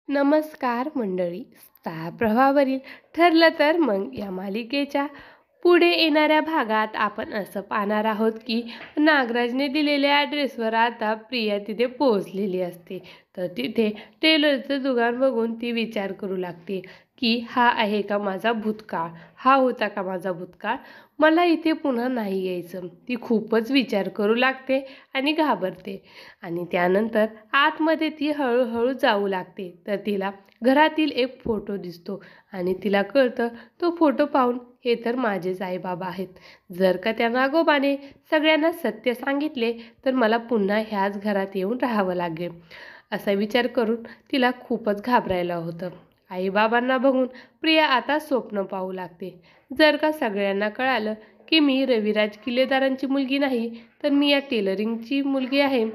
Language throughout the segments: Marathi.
नमस्कार मंडळी. स्टार प्रवाहावरील ठरलं तर मग या मालिकेच्या पुढे येणाऱ्या भागात आपण असं पाहणार आहोत की नागराजने दिलेल्या ॲड्रेसवर आता प्रिया तिथे पोहोचलेली असते. तर तिथे टेलरचं दुकान बघून ती विचार करू लागते की हा आहे का माझा भूतकाळ, हा होता का माझा भूतकाळ, मला इथे पुन्हा नाही यायचं. ती खूपच विचार करू लागते आणि घाबरते. आणि त्यानंतर आतमध्ये ती हळूहळू जाऊ लागते. तर तिला घरातील एक फोटो दिसतो आणि तिला कळतं तो फोटो पाहून हे तर माझेच आईबाबा आहेत. जर का त्या नागोबाने सगळ्यांना सत्य सांगितले तर मला पुन्हा ह्याच घरात येऊन राहावं लागेल. असा विचार करून तिला खूपच घाबरायला होतं. आईबाबांना बघून प्रिया आता स्वप्न पाहू लागते. जर का सगळ्यांना कळालं की मी रविराज किल्लेदारांची मुलगी नाही तर मी या टेलरिंगची मुलगी आहे,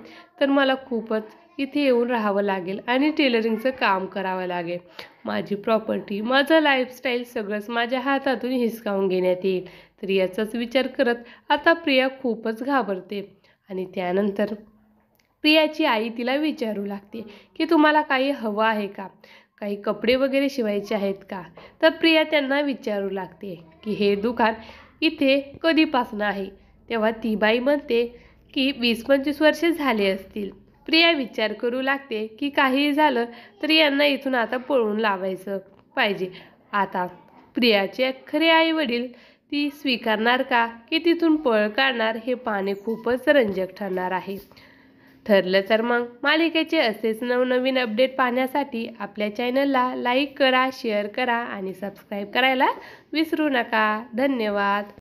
तर मला खूपच इथे येऊन राहावं लागेल आणि टेलरिंगचं काम करावं लागेल. माझी प्रॉपर्टी, माझं लाईफस्टाईल सगळंच माझ्या हातातून हिसकावून घेण्यात येईल. तर याचाच विचार करत आता प्रिया खूपच घाबरते. आणि त्यानंतर प्रियाची आई तिला विचारू लागते की तुम्हाला काही हवं आहे का, काही कपडे वगैरे शिवायचे आहेत का. तर प्रिया त्यांना विचारू लागते की हे दुकान इथे कधीपासून आहे. तेव्हा ती बाई म्हणते की 20-25 वर्षे झाले असतील. प्रिया विचार करू लागते की काहीही झालं तरी यांना इथून आता पळवून लावायचं पाहिजे. आता प्रियाचे खरे आई वडील ती स्वीकारणार का की तिथून पळ काढणार हे पाहणे खूपच रंजक ठरणार आहे. ठरलं तर मग मालिकेचे असेच नवनवीन अपडेट पाहण्यासाठी आपल्या चॅनलला लाईक करा, शेअर करा आणि सबस्क्राईब करायला विसरू नका. धन्यवाद.